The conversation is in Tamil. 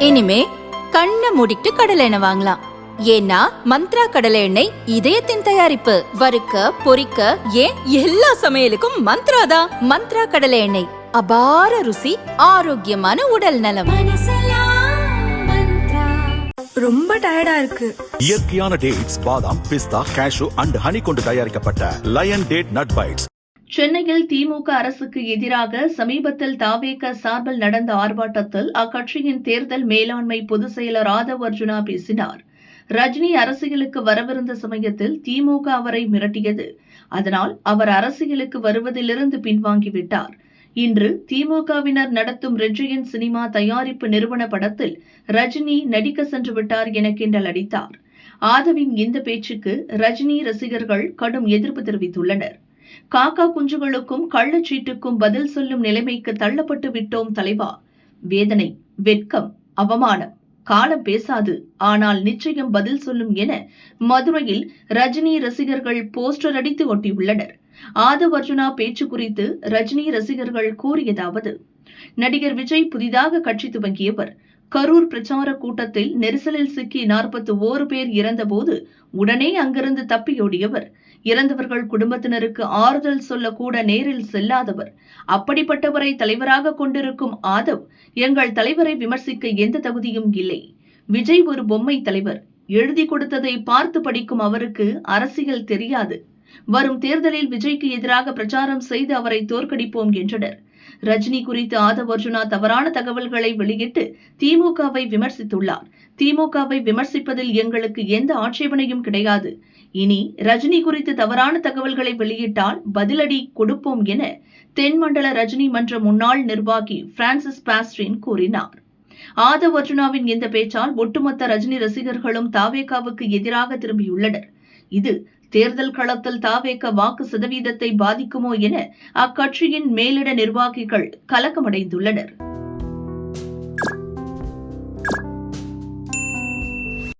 இனிமே கண்ணை மூடிட்டு கடலை எண்ணெய் வாங்கலாம். ஏன்னா மந்த்ரா கடலை எண்ணெய் இதயத்தின் தயாரிப்பு. வறுக்க பொரிக்க ஏன் எல்லா சமையலுக்கும் மந்த்ரா தான். மந்த்ரா கடலை எண்ணெய், அபார ருசி, ஆரோக்கியமான உடல் நலம். ரொம்ப டயர்டா இருக்கு. இயற்கையான டேட்ஸ், பாதாம், பிஸ்தா, கேஷு அண்ட் ஹனி கொண்டு தயாரிக்கப்பட்ட லயன் டேட் நட் பைட்ஸ். சென்னையில் திமுக அரசுக்கு எதிராக சமீபத்தில் தாவேக சார்பில் நடந்த ஆர்ப்பாட்டத்தில் அக்கட்சியின் தேர்தல் மேலாண்மை பொதுச் செயலர் ஆதவ் அர்ஜுனா பேசினார். ரஜினி அரசியலுக்கு வரவிருந்த சமயத்தில் திமுக அவரை மிரட்டியது. அதனால் அவர் அரசியலுக்கு வருவதிலிருந்து பின்வாங்கிவிட்டார். இன்று திமுகவினர் நடத்தும் ரெட்ஜியின் சினிமா தயாரிப்பு நிறுவன படத்தில் ரஜினி நடிக்க சென்று விட்டார் என கிண்டல் அடித்தார். ஆதவின் இந்த பேச்சுக்கு ரஜினி ரசிகர்கள் கடும் எதிர்ப்பு தெரிவித்துள்ளனர். காக்கா குஞ்சுகளுக்கும் கள்ளச்சீட்டுக்கும் பதில் சொல்லும் நிலைமைக்கு தள்ளப்பட்டு விட்டோம் தலைவா. வேதனை, வெட்கம், அவமானம். காலம் பேசாது, ஆனால் நிச்சயம் பதில் சொல்லும் என மதுரையில் ரஜினி ரசிகர்கள் போஸ்டர் அடித்து ஒட்டியுள்ளனர். ஆதவ் அர்ஜுனா பேச்சு குறித்து ரஜினி ரசிகர்கள் கூறியதாவது: நடிகர் விஜய் புதிதாக கட்சி துவங்கியவர். கரூர் பிரச்சார கூட்டத்தில் நெரிசலில் சிக்கி 41 பேர் இறந்தபோது உடனே அங்கிருந்து தப்பியோடியவர். இறந்தவர்கள் குடும்பத்தினருக்கு ஆறுதல் சொல்ல கூட நேரில் செல்லாதவர். அப்படிப்பட்டவரை தலைவராக கொண்டிருக்கும் ஆதவ் எங்கள் தலைவரை விமர்சிக்க எந்த தகுதியும் இல்லை. விஜய் ஒரு பொம்மை தலைவர். எழுதி கொடுத்ததை பார்த்து படிக்கும் அவருக்கு அரசியல் தெரியாது. வரும் தேர்தலில் விஜய்க்கு எதிராக பிரச்சாரம் செய்து அவரை தோற்கடிப்போம் என்றனர். ரஜினி குறித்து ஆதவ் அர்ஜுனா தவறான தகவல்களை வெளியிட்டு திமுகவை விமர்சித்துள்ளார். திமுகவை விமர்சிப்பதில் எங்களுக்கு எந்த ஆட்சேபனையும் கிடையாது. இனி ரஜினி குறித்து தவறான தகவல்களை வெளியிட்டால் பதிலடி கொடுப்போம் என தென்மண்டல ரஜினி மன்ற முன்னாள் நிர்வாகி பிரான்சிஸ் பாஸ்டின் கூறினார். ஆதவ் அர்ஜுனாவின் இந்த பேச்சால் ஒட்டுமொத்த ரஜினி ரசிகர்களும் தாவேகாவுக்கு எதிராக திரும்பியுள்ளனர். இது தேர்தல் களத்தில் தாவேக வாக்கு சதவீதத்தை பாதிக்குமோ என அக்கட்சியின் மேலிட நிர்வாகிகள் கலக்கமடைந்துள்ளனர்.